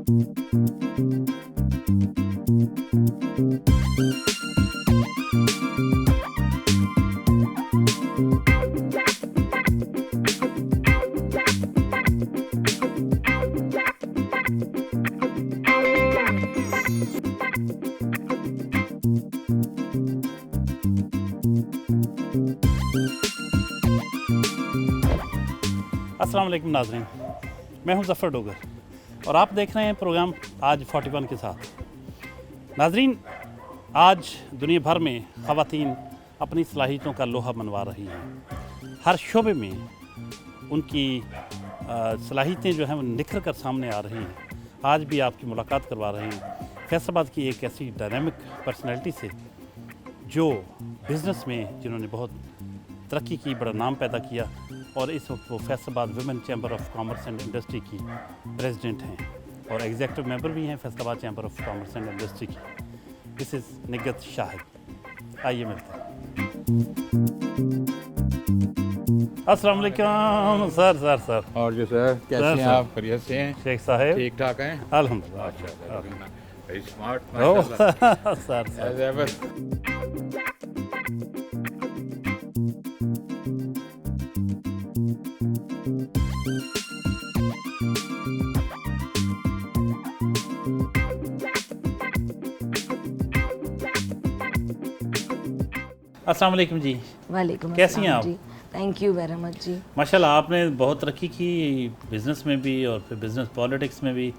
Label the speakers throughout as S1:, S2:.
S1: अस्सलाम वालेकुम नाज़रीन, मैं हूं ज़फ़र डोगर और आप देख रहे हैं प्रोग्राम आज 41 के साथ। नाज़रीन, आज दुनिया भर में ख़वातीन अपनी सलाहियतों का लोहा मनवा रही हैं। हर शोबे में उनकी सलाहियतें जो हैं वो निखर कर सामने आ रही हैं। आज भी आपकी मुलाकात करवा रहे हैं फैसलाबाद की एक ऐसी डायनामिक पर्सनैलिटी से जो बिज़नेस में जिन्होंने बहुत तरक्की की, बड़ा नाम पैदा किया और इस वक्त वो Faisalabad women chamber of commerce and industry की प्रेसिडेंट हैं और एग्जीक्यूटिव मेंबर भी हैं Faisalabad chamber of commerce and industry की। This is निगत Shahid. आइए मिलते हैं। अस्सलाम वालेकुम सर।
S2: और जो सर कैसे हैं आप? खैरियत से हैं?
S1: शेख साहब
S2: ठीक ठाक हैं?
S1: अल्हम्दुलिल्लाह।
S2: वेरी स्मार्ट
S1: सर अस्सलाम वालेकुम जी।
S3: वालेकुम
S1: कैसी हैं आप?
S3: जी, थैंक यू वेरी मच जी।
S1: माशाल्लाह आपने बहुत तरक्की की बिज़नेस में भी और फिर बिज़नेस पॉलिटिक्स में भी।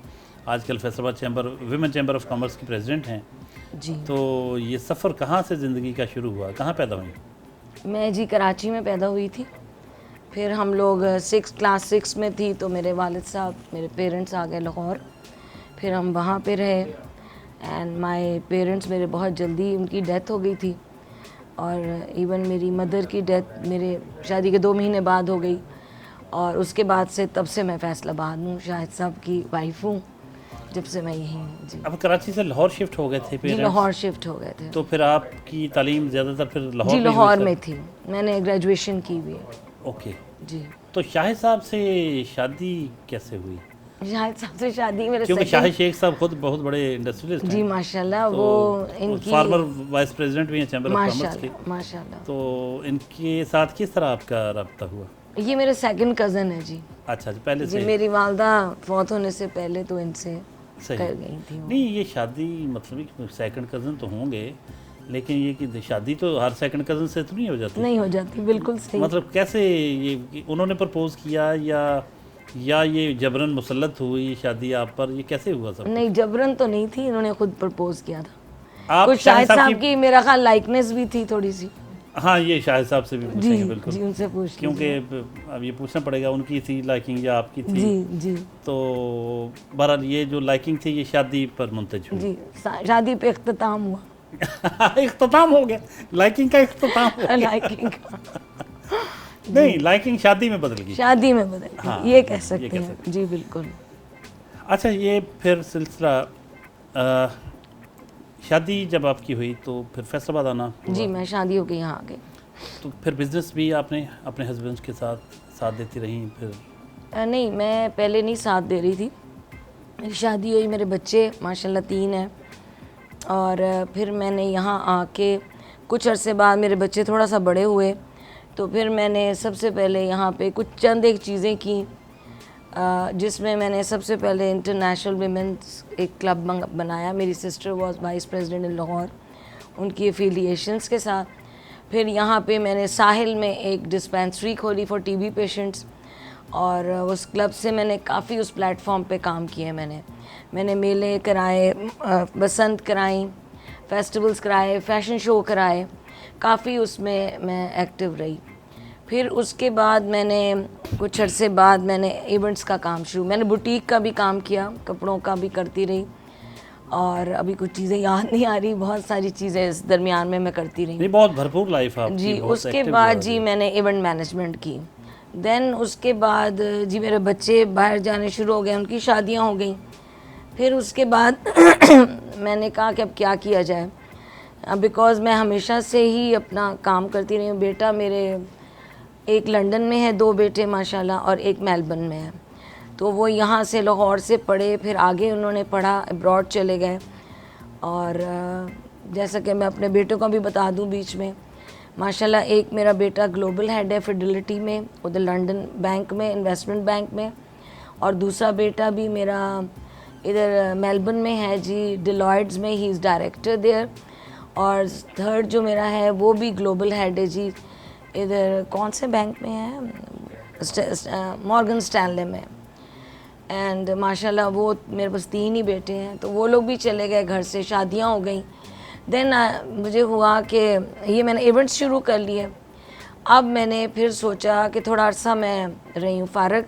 S1: आजकल Faisalabad chamber women chamber of commerce की प्रेसिडेंट हैं
S3: जी।
S1: तो ये सफ़र कहाँ से ज़िंदगी का शुरू हुआ, कहाँ पैदा हुई?
S3: मैं जी कराची में पैदा हुई थी। फिर हम लोग क्लास 6 में थी तो मेरे वालिद साहब, मेरे पेरेंट्स आ गए लाहौर। फिर हम वहाँ पे रहे एंड माय पेरेंट्स मेरे बहुत जल्दी उनकी डेथ हो गई थी और इवन मेरी मदर की डेथ मेरे शादी के 2 महीने बाद हो गई और उसके बाद से तब से मैं फैसलाबाद हूँ, शाहिद साहब की वाइफ हूँ, जब से मैं यहीं हूँ जी।
S1: अब कराची से लाहौर शिफ्ट हो गए थे
S3: जी, लाहौर शिफ्ट हो गए थे।
S1: तो फिर आपकी तालीम ज़्यादातर फिर लाहौर
S3: जी
S1: में हुई
S3: लाहौर
S1: सर?
S3: में थी, मैंने ग्रेजुएशन की हुई है
S1: ओके।
S3: जी।
S1: तो शाहिद साहब से शादी कैसे हुई?
S3: शाहिद साहब से शादी मेरे
S1: क्योंकि
S3: second-
S1: शाहिद शेख साहब खुद बहुत बड़े इंडस्ट्रियलिस्ट हैं।
S3: जी माशाल्लाह,
S1: तो
S3: वो इनकी
S1: फार्मर वाइस प्रेसिडेंट भी हैं चैम्बर ऑफ कॉमर्स के।
S3: माशाल्लाह माशाल्लाह।
S1: तो इनके साथ किस तरह आपका रब्ता हुआ?
S3: ये मेरे सेकंड कज़न है जी।
S1: अच्छा पहले
S3: जी
S1: से
S3: मेरी वालदा फौत होने से पहले तो इनसे
S1: सही।
S3: कर गई थी वो।
S1: नहीं ये शादी मतलब सेकंड कज़न तो होंगे लेकिन ये कि शादी तो हर सेकंड कज़न से तो नहीं हो जाती?
S3: नहीं हो जाती, बिल्कुल सही।
S1: मतलब कैसे ये उन्होंने प्रपोज किया या ये जबरन मुसल्लत हुई शादी आप पर, ये कैसे हुआ सब?
S3: नहीं जबरन तो नहीं थी, इन्होंने खुद प्रपोज किया था।
S1: आप
S3: कुछ शाहिद साहब की मेरा ख्याल लाइकनेस भी थी थोड़ी सी।
S1: हाँ ये शाहिद साहब से भी
S3: जी
S1: पूछेंगे बिल्कुल
S3: जी, उनसे पूछ
S1: क्योंकि
S3: लीजिए।
S1: अब ये पूछना पड़ेगा उनकी थी लाइकिंग या आपकी थी।
S3: जी जी
S1: तो बहरहाल ये जो लाइकिंग थी ये शादी पर मुंतज हुई।
S3: जी, शादी पे इख्तिताम हुआ।
S1: इख्तिताम हो गया, लाइकिंग का इख्तिताम हो गया।
S3: लाइकिंग
S1: नहीं लाइकिंग शादी में बदल गई।
S3: शादी में बदल गई,
S1: हाँ,
S3: ये कह
S1: ये
S3: सकते
S1: कह
S3: हैं जी बिल्कुल।
S1: अच्छा ये फिर सिलसिला शादी जब आपकी हुई तो फिर फैसलाबाद आना हुआ।
S3: जी मैं शादी हो गई यहाँ आ गई।
S1: तो फिर बिजनेस भी आपने अपने हस्बैंड के साथ देती रही फिर?
S3: नहीं मैं पहले नहीं साथ दे रही थी, मेरी शादी हुई, मेरे बच्चे माशाल्लाह 3 हैं और फिर मैंने यहाँ आके कुछ अरसे बाद मेरे बच्चे थोड़ा सा बड़े हुए तो फिर मैंने सबसे पहले यहाँ पे कुछ चंद एक चीज़ें की जिसमें मैंने सबसे पहले इंटरनेशनल वीमेंस एक क्लब बनाया। मेरी sister was vice president in Lahore, उनकी एफिलिएशंस के साथ। फिर यहाँ पे मैंने साहिल में एक डिस्पेंसरी खोली फॉर टीबी पेशेंट्स और उस क्लब से मैंने काफ़ी उस प्लेटफॉर्म पे काम किए। मैंने मेले कराए, बसंत कराई, फेस्टिवल्स कराए, फैशन शो कराए, काफ़ी उसमें मैं एक्टिव रही। फिर उसके बाद मैंने कुछ अरसे बाद मैंने इवेंट्स का काम मैंने बुटीक का भी काम किया, कपड़ों का भी करती रही और अभी कुछ चीज़ें याद नहीं आ रही, बहुत सारी चीज़ें इस दरमियान में मैं करती रही।
S1: नहीं बहुत भरपूर लाइफ आपकी।
S3: जी
S1: बहुत
S3: उसके
S1: active
S3: बाद
S1: रहा
S3: जी
S1: है।
S3: मैंने इवेंट मैनेजमेंट की। देन उसके बाद जी मेरे बच्चे बाहर जाने शुरू हो गए, उनकी शादियां हो गई। फिर उसके बाद मैंने कहा कि अब क्या किया जाए, बिकॉज़ मैं हमेशा से ही अपना काम करती रही हूँ। बेटा मेरे एक लंदन में है, 2 बेटे माशाल्लाह और एक मेलबर्न में है। तो वो यहाँ से लाहौर से पढ़े, फिर आगे उन्होंने पढ़ा, अब्रॉड चले गए। और जैसा कि मैं अपने बेटों का भी बता दूं बीच में, माशाल्लाह एक मेरा बेटा ग्लोबल हेड है फिडेलिटी में, उधर लंदन बैंक में, इन्वेस्टमेंट बैंक में, और दूसरा बेटा भी मेरा इधर मेलबर्न में है जी, डिलॉयड्स में, ही इज़ डायरेक्टर देयर। और थर्ड जो मेरा है वो भी ग्लोबल हेड है जी, इधर कौन से बैंक में है, मॉर्गन स्टैनले में। एंड माशाल्लाह वो मेरे पास 3 ही बेटे हैं, तो वो लोग भी चले गए घर से, शादियां हो गई। देन मुझे हुआ कि ये मैंने इवेंट्स शुरू कर लिए। अब मैंने फिर सोचा कि थोड़ा अर्सा मैं रही हूँ फ़ारग।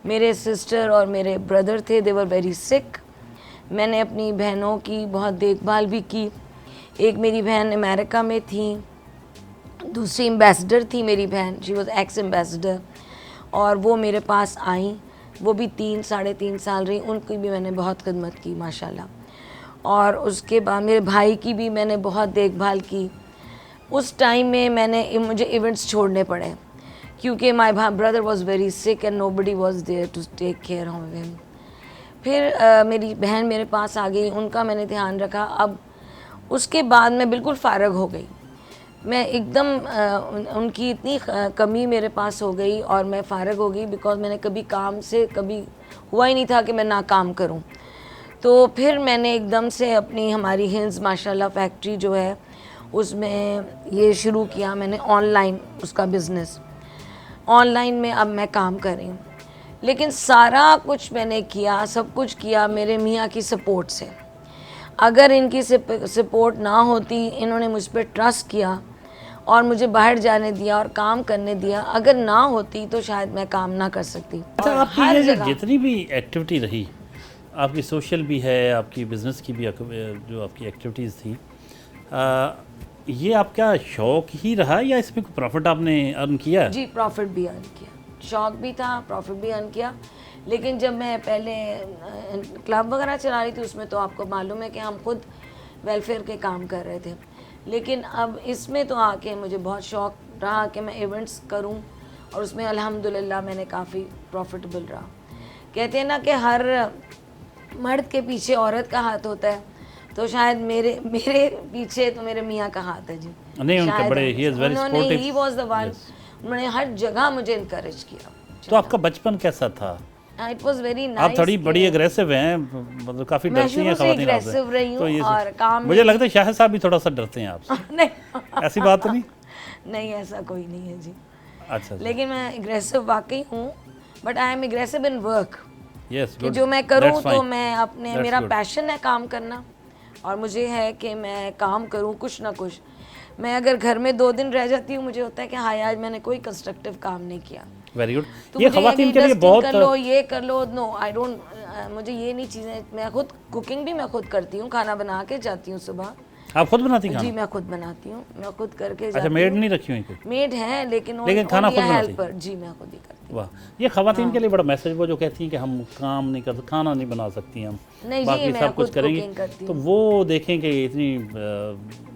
S3: मेरे सिस्टर और मेरे ब्रदर थे, दे वर वेरी सिक। मैंने अपनी बहनों की बहुत देखभाल भी की। एक मेरी बहन अमेरिका में थी, दूसरी एम्बेसडर थी मेरी बहन, शी वॉज एक्स एम्बेसडर, और वो मेरे पास आई। वो भी 3-3.5 साल रही, उनकी भी मैंने बहुत खिदमत की माशाल्लाह। और उसके बाद मेरे भाई की भी मैंने बहुत देखभाल की। उस टाइम में मुझे इवेंट्स छोड़ने पड़े क्योंकि my brother was very sick and nobody was there to take care of him. फिर मेरी बहन मेरे पास आ गई, उनका मैंने ध्यान रखा। अब उसके बाद मैं बिल्कुल फ़ारग हो गई, मैं एकदम उनकी इतनी कमी मेरे पास हो गई और मैं फ़ारग हो गई, बिकॉज़ मैंने कभी काम से कभी हुआ ही नहीं था कि मैं ना काम करूं। तो फिर मैंने एकदम से अपनी हमारी हिल्स माशाल्लाह फैक्ट्री जो है उसमें ये शुरू किया मैंने, ऑनलाइन उसका बिज़नेस। ऑनलाइन में अब मैं काम कर रही हूँ, लेकिन सारा कुछ मैंने किया, सब कुछ किया मेरे मियाँ की सपोर्ट से। अगर इनकी सपोर्ट ना होती, इन्होंने मुझ पर ट्रस्ट किया और मुझे बाहर जाने दिया और काम करने दिया, अगर ना होती तो शायद मैं काम ना कर सकती।
S1: अच्छा,
S3: और
S1: आपकी
S3: हर
S1: ये
S3: जगह
S1: जितनी भी एक्टिविटी रही, आपकी सोशल भी है, आपकी बिज़नेस की भी जो आपकी एक्टिविटीज़ थी, ये आपका शौक़ ही रहा या इसमें कोई प्रॉफिट आपने अर्न किया?
S3: जी, प्रॉफिट भी अर्न किया, शौक़ भी था, प्रॉफिट भी अर्न किया। लेकिन जब मैं पहले क्लब वगैरह चला रही थी, उसमें तो आपको मालूम है कि हम खुद वेलफेयर के काम कर रहे थे। लेकिन अब इसमें तो आके मुझे बहुत शौक़ रहा कि मैं इवेंट्स करूं, और उसमें अल्हम्दुलिल्लाह मैंने काफ़ी प्रॉफिटेबल रहा। कहते हैं ना कि हर मर्द के पीछे औरत का हाथ होता है, तो शायद मेरे पीछे तो मेरे मियाँ का हाथ है जी।
S1: नहीं, उनके
S3: शायद
S1: बड़े, he is very supportive.
S3: He was the one, उन्होंने हर जगह मुझे इनकरेज किया।
S1: तो आपका बचपन कैसा था?
S3: It was very nice.
S1: आप थोड़ी बड़ी एग्रेसिव हैं, मतलब काफ़ी डरती हैं ख़वातीन आपसे।
S3: aggressive रही हूँ,
S1: तो ये
S3: और काम
S1: मुझे लगता है शाहिद साहब भी थोड़ा सा डरते हैं आपसे।
S3: नहीं
S1: ऐसी बात तो नहीं?
S3: नहीं, ऐसा कोई नहीं है जी।
S1: अच्छा,
S3: लेकिन मैं एग्रेसिव वाकई हूँ, but I am aggressive in work.
S1: Yes,
S3: कि जो मैं करूँ तो मैं अपने, मेरा पैशन है काम करना, और मुझे है कि मैं काम करूँ कुछ ना कुछ। मैं अगर घर में 2 दिन रह जाती हूँ, मुझे होता है कि हाँ आज मैंने कोई कंस्ट्रक्टिव काम नहीं किया।
S1: Very good.
S3: तो
S1: ये
S3: मुझे
S1: ख़वातीन के लिए
S3: डस्टिंग
S1: बहुत
S3: कर लो, ये कर लो, नो आई डोंट, मुझे ये नहीं चीज़ें। मैं खुद कुकिंग भी मैं खुद करती हूँ, खाना बना के जाती हूँ सुबह।
S1: आप खुद बनाती हैं
S3: जी,
S1: खाना?
S3: मैं खुद बनाती हूँ, मैं खुद करके
S1: अच्छा,
S3: जाती
S1: मेड
S3: हूँ।
S1: नहीं रखी हुई कोई?
S3: मेड है, लेकिन
S1: खाना खुद बनाती हैं?
S3: हेल्पर जी मैं खुद ही करती हूँ।
S1: वाह, ये ख़वातीन के लिए बड़ा मैसेज, वो जो कहती हैं कि हम काम नहीं कर, खाना नहीं बना सकती हम,
S3: नहीं जी,
S1: बाकी
S3: मैं
S1: सब कुछ
S3: खुद
S1: करेंगे,
S3: कुकिंग करती
S1: तो
S3: हूँ।
S1: वो देखें कि इतनी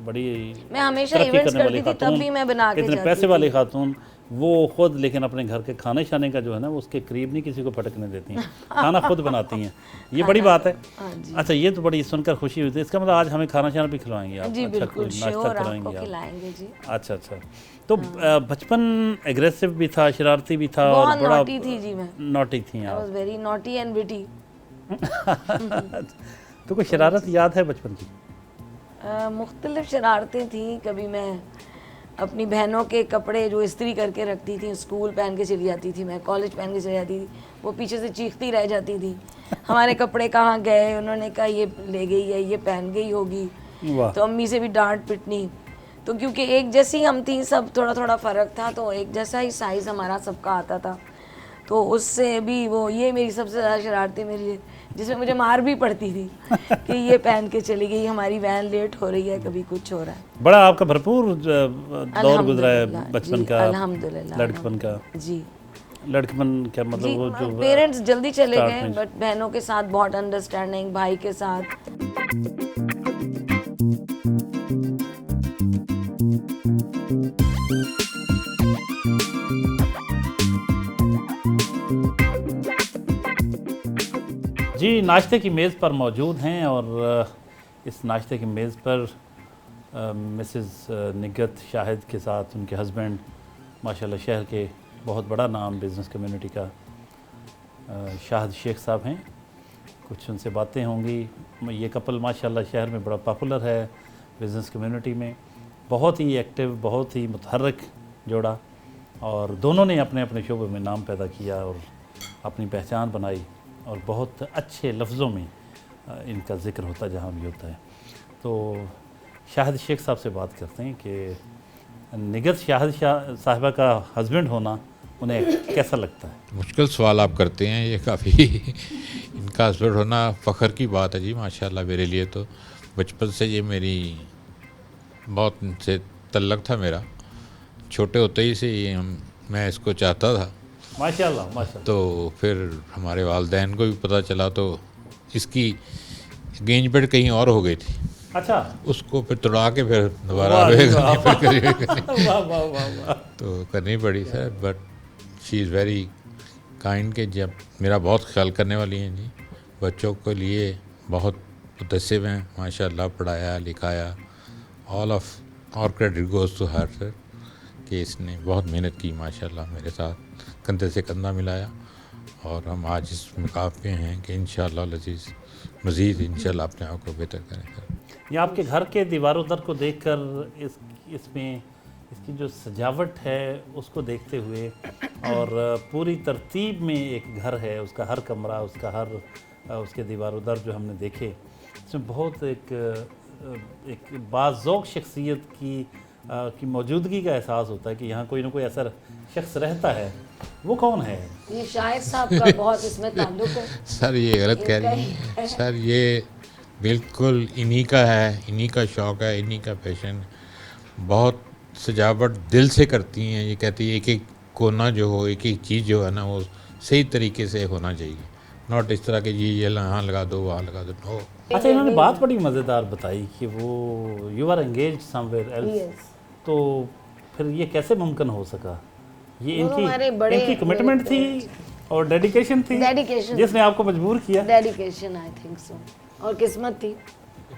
S1: बड़ी
S3: मैं हमेशा
S1: तरक्की
S3: इवेंट्स
S1: करने वाली
S3: करती थी, तब
S1: खातून,
S3: भी मैं बना के
S1: इतने
S3: जाती
S1: पैसे
S3: थी।
S1: वाली खातून, वो खुद लेकिन अपने घर के खाने शाने का जो है ना, वो उसके करीब नहीं किसी को फटकने देती हैं, खाना खुद बनाती हैं। ये बड़ी बात है।
S3: हाँ जी।
S1: अच्छा, ये तो बड़ी सुनकर खुशी हुई थी। इसका मतलब आज हमें खाना शाना भी खिलवाएंगे आप?
S3: जी
S1: अच्छा,
S3: बिल्कुल,
S1: कोई नाश्ता
S3: श्योर,
S1: कराएंगे
S3: आपको
S1: आप?
S3: खिलाएंगे जी।
S1: अच्छा अच्छा, तो बचपन एग्रेसिव भी था, शरारती भी था,
S3: बहुत
S1: और बड़ा
S3: नॉटी थी जी मैं।
S1: नॉटी थी
S3: आई
S1: आप?
S3: Was very naughty and witty.
S1: तो कोई शरारत याद है बचपन की?
S3: मुख्तलिफ शरारतें थी। कभी मैं अपनी बहनों के कपड़े जो इस्त्री करके रखती थी, स्कूल पहन के चली जाती थी, मैं कॉलेज पहन के चली जाती थी, वो पीछे से चीखती रह जाती थी, हमारे कपड़े कहाँ गए? उन्होंने कहा ये ले गई है, ये पहन गई होगी।
S1: वाह।
S3: तो अम्मी से भी डांट पिटनी। तो क्योंकि एक जैसी हम थी, सब थोड़ा थोड़ा फ़र्क था, तो एक जैसा ही साइज़ हमारा सबका आता था, तो उससे भी वो, ये मेरी सबसे ज़्यादा शरारतें मेरी, जिसमें मुझे मार भी पड़ती थी कि ये पहन के चली गई, हमारी वैन लेट हो रही है, कभी कुछ हो रहा है।
S1: बड़ा आपका भरपूर दौर गुजरा है बचपन
S3: जी,
S1: का,
S3: अल्हम्दुलिल्लाह,
S1: लड़कपन का।
S3: जी
S1: लड़कपन क्या मतलब?
S3: जी,
S1: वो जो
S3: पेरेंट्स जल्दी चले
S1: start
S3: गए,
S1: में।
S3: बट बहनों के साथ बहुत अंडरस्टैंडिंग, भाई के साथ।
S1: जी नाश्ते की मेज़ पर मौजूद हैं और इस नाश्ते की मेज़ पर मिसेस निगत शाहिद के साथ उनके हस्बैंड माशाल्लाह शहर के बहुत बड़ा नाम बिज़नेस कम्युनिटी का शाहिद शेख साहब हैं। कुछ उनसे बातें होंगी। ये कपल माशाल्लाह शहर में बड़ा पॉपुलर है बिज़नेस कम्युनिटी में, बहुत ही एक्टिव, बहुत ही मुतहर्रिक जोड़ा, और दोनों ने अपने अपने शोबे में नाम पैदा किया और अपनी पहचान बनाई और बहुत अच्छे लफ्ज़ों में इनका ज़िक्र होता जहाँ भी होता है। तो शाहिद शेख साहब से बात करते हैं कि निगत शाहिद साहिबा का हस्बैंड होना उन्हें कैसा लगता है।
S2: मुश्किल सवाल आप करते हैं, ये काफ़ी इनका हस्बैंड होना फ़ख्र की बात है जी माशाल्लाह। मेरे लिए तो बचपन से ये मेरी बहुत से तल्लक था मेरा, छोटे होते ही से ये मैं इसको चाहता था
S1: माशाल्लाह माशाल्लाह।
S2: तो फिर हमारे वालिदैन को भी पता चला तो इसकी एंगेजमेंट कहीं और हो गई थी।
S1: अच्छा,
S2: उसको फिर तुड़ा के फिर दोबारा
S1: वाह वाह वाह।
S2: तो करनी पड़ी sir, but she is very kind के जब मेरा बहुत ख्याल करने वाली हैं जी। बच्चों के लिए बहुत मुतसिब हैं माशाल्लाह, पढ़ाया लिखाया, ऑल ऑफ और credit goes to her sir कि इसने बहुत मेहनत की माशाल्लाह, मेरे साथ कंधे से कंधा मिलाया और हम आज इस मुकाम पे हैं कि इंशाअल्लाह लजीज़ मज़ीद इंशाअल्लाह अपने आप को बेहतर करें सर।
S1: ये आपके घर के दीवारों दर को देखकर इसमें इसकी जो सजावट है उसको देखते हुए और पूरी तरतीब में एक घर है, उसका हर कमरा, उसका हर उसके दीवारों दर जो हमने देखे, इसमें बहुत एक बाज़ौक़ शख्सियत की मौजूदगी का एहसास होता है कि यहाँ कोई ना कोई ऐसा शख्स रहता है। वो कौन है?
S3: ये शाहिद साहब का बहुत इसमें ताल्लुक है।
S2: सर ये गलत कह रही हैं सर, ये बिल्कुल इन्हीं का है, इन्हीं का शौक़ है, इन्हीं का पैशन। बहुत सजावट दिल से करती हैं। ये कहती है एक एक कोना जो हो, एक एक चीज़ जो है ना वो सही तरीके से होना चाहिए, नॉट इस तरह के जी ये यहाँ लगा दो वहाँ लगा दो। नो।
S1: अच्छा, इन्होंने बात बड़ी मज़ेदार बताई कि वो you are engage somewhere else, तो फिर ये कैसे मुमकिन हो सका? ये इनकी कमिटमेंट थी और डेडिकेशन थी, जिसने आपको मजबूर किया।
S3: डेडिकेशन आई थिंक सो, और किस्मत थी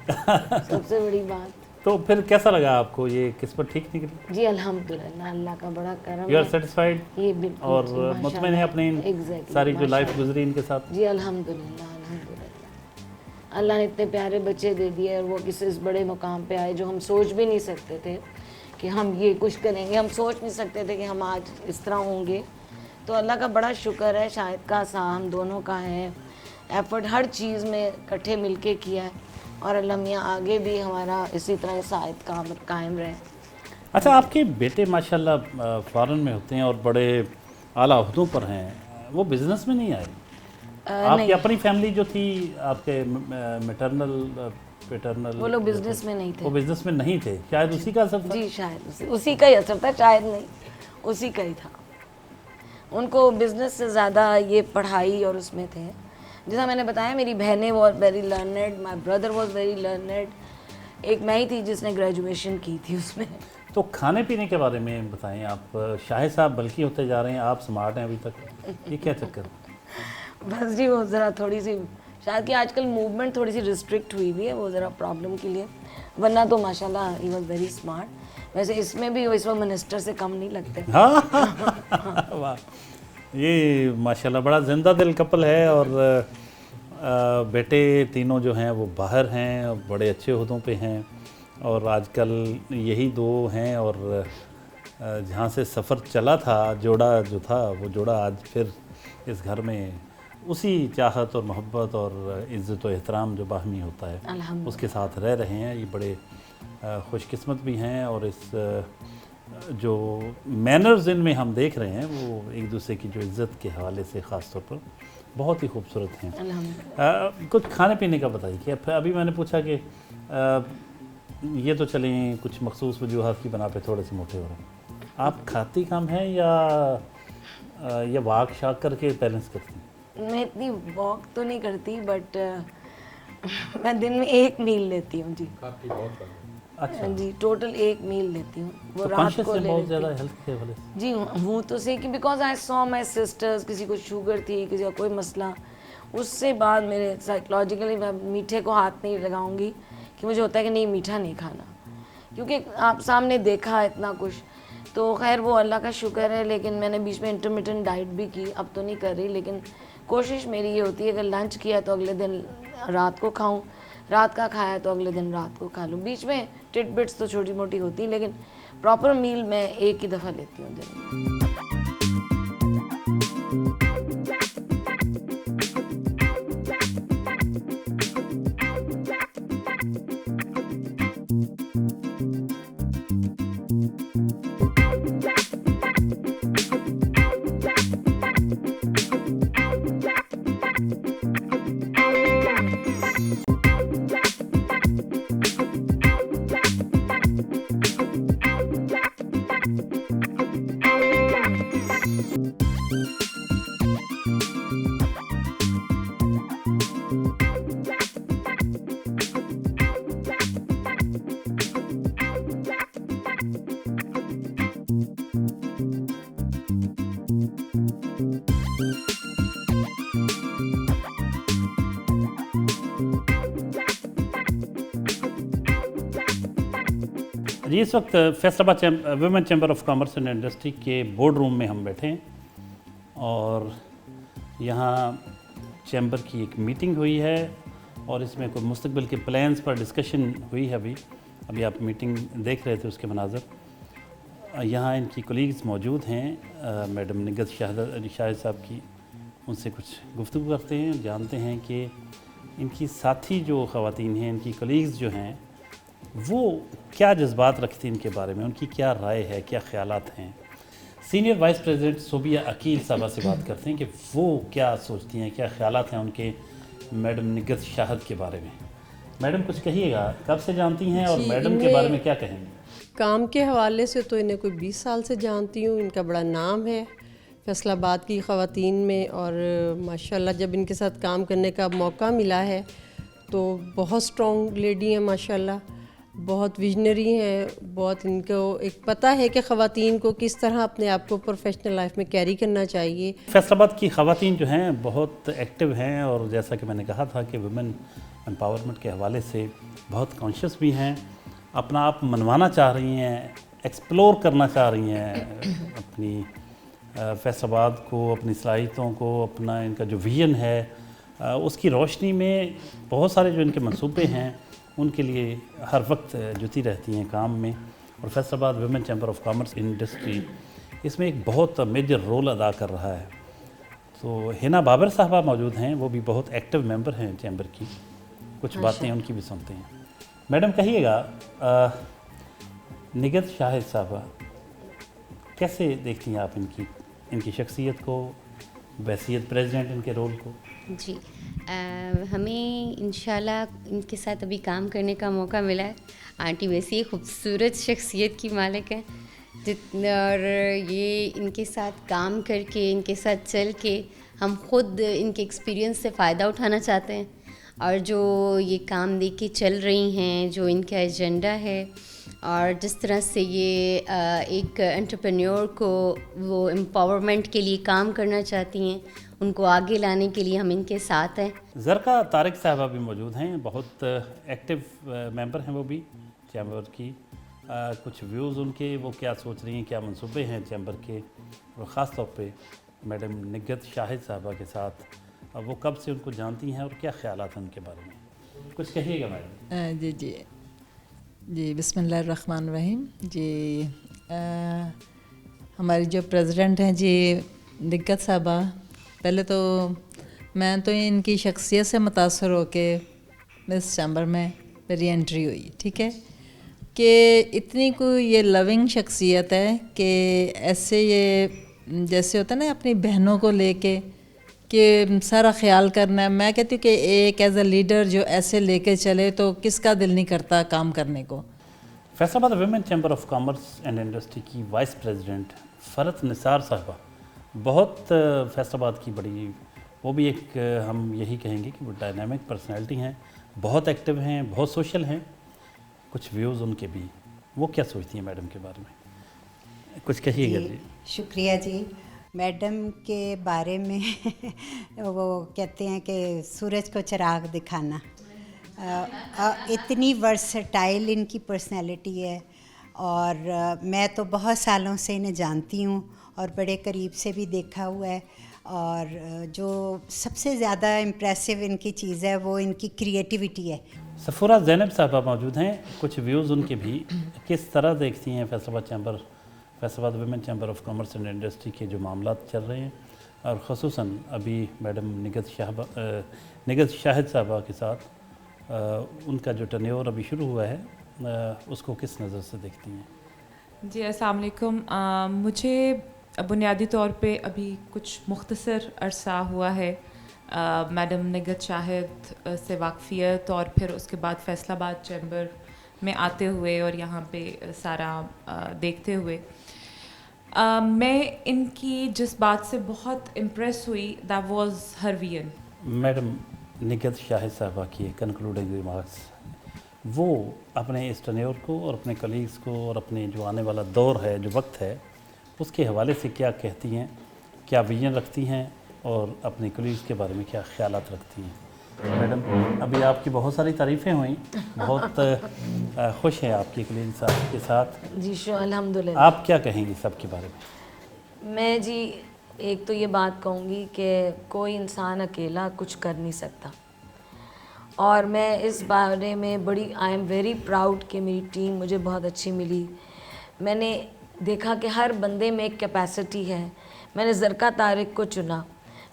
S3: सबसे बड़ी बात।
S1: तो फिर कैसा लगा आपको? ये किस्मत ठीक निकली?
S3: जी अल्हम्दुलिल्लाह, अल्लाह का बड़ा करम
S1: यू आर
S3: है।
S1: सेटिस्फाइड
S3: ये बिल्कुल
S1: और
S3: जी,
S1: मुतमईन है अपनी
S3: Exactly,
S1: सारी जो लाइफ गुजरी इनके साथ?
S3: जी अल्हम्दुलिल्लाह अल्हम्दुलिल्लाह। अल्लाह ने इतने प्यारे बच्चे दे दिए और वो किसी इस बड़े मुकाम पे आए जो हम सोच भी नहीं सकते थे कि हम ये कुछ करेंगे। हम सोच नहीं सकते थे कि हम आज इस तरह होंगे। तो अल्लाह का बड़ा शुक्र है, शाहिद का सा हम दोनों का है, एफर्ट हर चीज़ में इकट्ठे मिलके किया है और अल्लाह मियाँ आगे भी हमारा इसी तरह शाहिद का कायम रहे।
S1: अच्छा, आपके बेटे माशाल्लाह फ़ॉरेन में होते हैं और बड़े आला ओहदों पर हैं, वो बिज़नेस में नहीं आए? आपकी अपनी फैमिली जो थी, आपके मैटरनल पैटर्नल,
S3: वो लोग बिजनेस में नहीं थे।
S1: वो बिज़नेस में नहीं थे, शायद उसी का असर था।
S3: जी शायद उसी का ही असर था, शायद नहीं, उसी का ही था। उनको बिज़नेस से ज़्यादा ये पढ़ाई और उसमें थे। जैसा मैंने बताया, मेरी बहनें was very learned, my brother was very learned, एक मैं ही थी जिसने ग्रेजुएशन की थी उसमें।
S1: तो खाने पीने के बारे में बताएं आप। शाहिद साहब बल्कि होते जा रहे हैं, आप स्मार्ट हैं अभी तक, ये क्या चक्कर?
S3: बस जी वो ज़रा थोड़ी सी शायद कि आजकल मूवमेंट थोड़ी सी रिस्ट्रिक्ट हुई हुई है, वो ज़रा प्रॉब्लम के लिए, वरना तो माशाल्लाह ही वॉज वेरी स्मार्ट। वैसे इसमें भी वो इस वक्त मिनिस्टर से कम नहीं लगते।
S1: हाँ वाह, ये माशाल्लाह बड़ा जिंदा दिल कपल है और बेटे तीनों जो हैं वो बाहर हैं, बड़े अच्छे ओहदों पे हैं और आजकल यही दो हैं और जहाँ से सफ़र चला था जोड़ा जो था, वो जोड़ा आज फिर इस घर में उसी चाहत और मोहब्बत और इज़्ज़त और एहतराम जो बाहमी होता है उसके साथ रह रहे हैं। ये बड़े खुशकिस्मत भी हैं और इस जो मैनर्स इनमें हम देख रहे हैं वो एक दूसरे की जो इज़्ज़त के हवाले से ख़ास तौर पर बहुत ही खूबसूरत हैं। कुछ खाने पीने का बताइए कि अभी मैंने पूछा कि ये तो चलें कुछ मखसूस वजूहात की बना पे थोड़े से मोटे हो रहे हैं, आप खाती कम हैं या वाक शाक करके बैलेंस करती हैं?
S3: मैं इतनी वॉक तो नहीं करती, बट मैं दिन में एक मील लेती हूँ जी।
S1: अच्छा
S3: जी, टोटल एक मील लेती हूँ, वो
S1: तो
S3: रात को ले
S1: बहुत
S3: लेती
S1: ज़्यादा
S3: हूँ।
S1: हेल्थ के हवाले से
S3: जी वो तो सही कि because I saw my sisters, किसी को शुगर थी, किसी का कोई मसला, उससे बाद मेरे साइकोलॉजिकली मैं मीठे को हाथ नहीं लगाऊंगी कि मुझे होता है कि नहीं मीठा नहीं खाना, क्योंकि आप सामने देखा है इतना कुछ। तो खैर वो अल्लाह का शुक्र है, लेकिन मैंने बीच में इंटरमिटेंट डाइट भी की, अब तो नहीं कर रही, लेकिन कोशिश मेरी ये होती है अगर लंच किया तो अगले दिन रात को खाऊं, रात का खाया तो अगले दिन रात को खा लूँ। बीच में टिटबिट्स तो छोटी मोटी होती, लेकिन प्रॉपर मील मैं एक ही दफ़ा लेती हूँ दिन में।
S1: जी इस वक्त Faisalabad women chamber of commerce and industry के बोर्ड रूम में हम बैठे हैं और यहाँ चैम्बर की एक मीटिंग हुई है और इसमें कोई मुस्तकबिल के प्लान्स पर डिस्कशन हुई है। अभी आप मीटिंग देख रहे थे उसके मनाज़र। यहाँ इनकी कोलीग्स मौजूद हैं, मैडम निगत शाहिद साहब की, उनसे कुछ गुफ्तगू करते हैं, जानते हैं कि इनकी साथी जो ख़वातीन हैं, इनकी कोलीग्स जो हैं, वो क्या जज्बात रखती हैं इनके बारे में, उनकी क्या राय है, क्या ख़यालात हैं। Senior vice president Sobia Aqeel साहबा से बात करते हैं कि वो क्या सोचती हैं, क्या ख़यालात हैं उनके मैडम निगत शाहिद के बारे में। मैडम कुछ कहिएगा, कब से जानती हैं और मैडम के बारे में क्या कहेंगे?
S4: काम के हवाले से तो इन्हें कोई 20 साल से जानती हूँ। इनका बड़ा नाम है फैसलाबाद की ख़वातीन में और माशाल्लाह जब इनके साथ काम करने का मौका मिला है तो बहुत स्ट्रॉन्ग लेडी हैं माशाल्लाह, बहुत विजनरी हैं, बहुत इनको एक पता है कि ख़वातीन को किस तरह अपने आप को प्रोफेशनल लाइफ में कैरी करना चाहिए।
S1: फैसलाबाद की ख़वातीन जो हैं बहुत एक्टिव हैं और जैसा कि मैंने कहा था कि वुमेन एम्पावरमेंट के हवाले से बहुत कॉन्शियस भी हैं, अपना आप मनवाना चाह रही हैं, एक्सप्लोर करना चाह रही हैं अपनी फैसलाबाद को, अपनी सलाहियतों को, अपना इनका जो विजन है उसकी रोशनी में बहुत सारे जो इनके मंसूबे हैं उनके लिए हर वक्त जुटी रहती हैं काम में। और Faisalabad women chamber of commerce industry इसमें एक बहुत मेजर रोल अदा कर रहा है। तो हिना बाबर साहबा मौजूद हैं, वो भी बहुत एक्टिव मेंबर हैं चैम्बर की, कुछ बातें उनकी भी सुनते हैं। मैडम कहिएगा, निगत शाहिद साहबा कैसे देखती हैं आप इनकी शख्सियत को, वैसियत प्रेसिडेंट इनके रोल को?
S5: जी हमें इंशाल्लाह इनके साथ अभी काम करने का मौका मिला है। आंटी वैसी ही खूबसूरत शख्सियत की मालिक है और ये इनके साथ काम करके, इनके साथ चल के हम ख़ुद इनके एक्सपीरियंस से फ़ायदा उठाना चाहते हैं और जो ये काम दे के चल रही हैं, जो इनका एजेंडा है और जिस तरह से ये एक एंटरप्रेन्योर को वो एम्पावरमेंट के लिए काम करना चाहती हैं, उनको आगे लाने के लिए हम इनके साथ हैं।
S1: ज़रका तारिक साहबा भी मौजूद हैं, बहुत एक्टिव मेंबर हैं वो भी चैम्बर की। कुछ व्यूज़ उनके, वो क्या सोच रही हैं, क्या मंसूबे हैं चैम्बर के, और ख़ास तौर पे मैडम निगत शाहिद साहबा के साथ वो कब से उनको जानती हैं और क्या ख्यालात हैं उनके बारे में, कुछ कहिएगा मैडम।
S6: जी जी जी बिस्मिल्लाहिर्रहमानिर्रहीम जी। हमारी जो प्रेसिडेंट हैं जी निगत साहबा, पहले तो मैं तो इनकी शख्सियत से मुतासर होके इस चैम्बर में मेरी एंट्री हुई, ठीक है, कि इतनी कोई ये लविंग शख्सियत है कि ऐसे ये जैसे होता है ना अपनी बहनों को लेके कि सारा ख्याल करना है। मैं कहती हूँ कि एक एज अ लीडर जो ऐसे लेके चले तो किसका दिल नहीं करता काम करने को।
S1: Faisalabad women chamber of commerce and industry की वाइस प्रेसिडेंट फ़रत निसार साहबा बहुत फैसलाबाद की बड़ी, वो भी एक हम यही कहेंगे कि वो डायनामिक पर्सनैलिटी हैं, बहुत एक्टिव हैं, बहुत सोशल हैं। कुछ व्यूज़ उनके भी, वो क्या सोचती हैं मैडम के बारे में, कुछ कहिएगा जी।
S7: शुक्रिया जी। मैडम के बारे में वो कहते हैं कि सूरज को चिराग दिखाना। इतनी वर्सटाइल इनकी पर्सनैलिटी है और मैं तो बहुत सालों से इन्हें जानती हूँ और बड़े करीब से भी देखा हुआ है। और जो सबसे ज़्यादा इम्प्रेसिव इनकी चीज़ है वो इनकी क्रिएटिविटी है।
S1: सफूरा ज़ैनब साहबा मौजूद हैं, कुछ व्यूज़ उनके भी। किस तरह देखती हैं Faisalabad women chamber of commerce and industry के जो मामला चल रहे हैं, और ख़ुसूसन अभी मैडम निगत शाहिद साहबा के साथ उनका जो टर्नओवर अभी शुरू हुआ है, उसको किस नज़र से देखती हैं?
S8: जी अस्सलाम वालेकुम। मुझे बुनियादी तौर पे अभी कुछ मुख्तसर अरसा हुआ है मैडम निगत शाहिद से वाकफ़ियत, और फिर उसके बाद फैसलाबाद चैम्बर में आते हुए और यहाँ पे सारा देखते हुए मैं इनकी जिस बात से बहुत इम्प्रेस हुई that was her vision.
S1: Madam Nigat Shahid Sahiba की कंक्लूडिंग रिमार्क्स, वो अपने इस टर्नओवर को और अपने कलीग्स को और अपने जो आने वाला दौर है, जो वक्त है, उसके हवाले से क्या कहती हैं, क्या विजन रखती हैं और अपने कलीग्स के बारे में क्या ख्यालात रखती हैं? मैडम, अभी आपकी बहुत सारी तारीफ़ें हुई, बहुत खुश हैं आपकी कलीग साहब के साथ।
S3: जी अल्हम्दुलिल्लाह।
S1: आप क्या कहेंगी सब के बारे में?
S3: मैं जी एक तो ये बात कहूँगी कि कोई इंसान अकेला कुछ कर नहीं सकता, और मैं इस बारे में आई एम वेरी प्राउड कि मेरी टीम मुझे बहुत अच्छी मिली। मैंने देखा कि हर बंदे में एक कैपेसिटी है। मैंने ज़रका तारिक को चुना,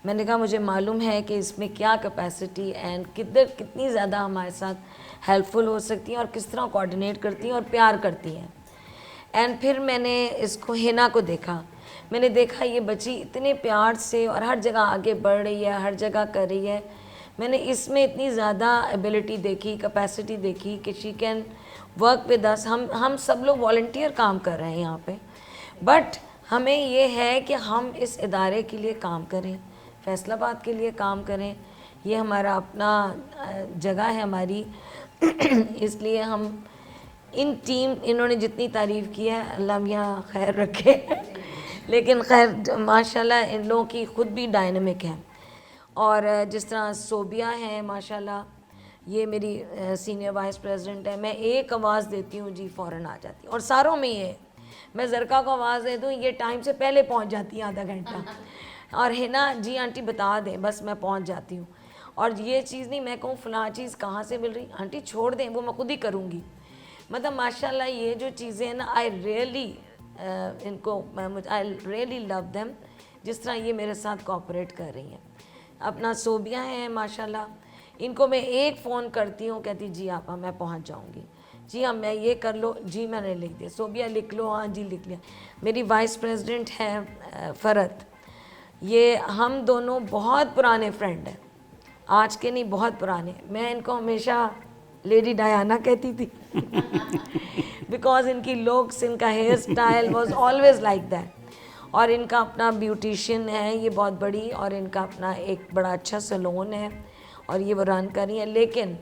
S3: मैंने कहा मुझे मालूम है कि इसमें क्या कैपेसिटी एंड कितनी ज़्यादा हमारे साथ हेल्पफुल हो सकती हैं और किस तरह कोऑर्डिनेट करती हैं और प्यार करती हैं। एंड फिर मैंने इसको हिना को देखा, मैंने देखा ये बच्ची इतने प्यार से और हर जगह आगे बढ़ रही है, हर जगह कर रही है। मैंने इसमें इतनी ज़्यादा एबिलिटी देखी, कैपेसिटी देखी कि she can work with us. हम सब लोग वॉलंटियर काम कर रहे हैं यहाँ पे, बट हमें ये है कि हम इस इदारे के लिए काम करें, फैसलाबाद के लिए काम करें। ये हमारा अपना जगह है हमारी इसलिए हम इन्होंने जितनी तारीफ़ की है अल्लाह मियाँ खैर रखे लेकिन खैर माशाल्लाह इन लोगों की ख़ुद भी डायनामिक है। और जिस तरह सोबिया है माशाल्लाह, ये मेरी सीनियर वाइस प्रेसिडेंट है, मैं एक आवाज़ देती हूँ जी फ़ौरन आ जाती है। और सारों में ये मैं ज़रका को आवाज़ दे दूँ, ये टाइम से पहले पहुँच जाती है, आधा घंटा। और है ना जी आंटी बता दें, बस मैं पहुँच जाती हूँ। और ये चीज़ नहीं मैं कहूँ फ़लाँ चीज़ कहाँ से मिल रही, आंटी छोड़ दें वो मैं खुद ही करूँगी। मतलब माशाल्लाह ये जो चीज़ें हैं ना, आई रियली लव देम, जिस तरह ये मेरे साथ कोऑपरेट कर रही हैं। अपना सोबिया है माशाल्लाह, इनको मैं एक फ़ोन करती हूँ, कहती जी आपा मैं पहुँच जाऊँगी, जी हाँ मैं ये कर लो, जी मैंने लिख दिया, सोबिया लिख लो, हाँ जी लिख लिया। मेरी वाइस प्रेसिडेंट है फ़रत, ये हम दोनों बहुत पुराने फ्रेंड हैं, आज के नहीं बहुत पुराने। मैं इनको हमेशा लेडी डायना कहती थी बिकॉज इनकी लुक्स, इनका hairstyle was always like that. और इनका अपना ब्यूटिशियन है ये बहुत बड़ी, और इनका अपना एक बड़ा अच्छा सैलून है और ये वो रन कर रही है। लेकिन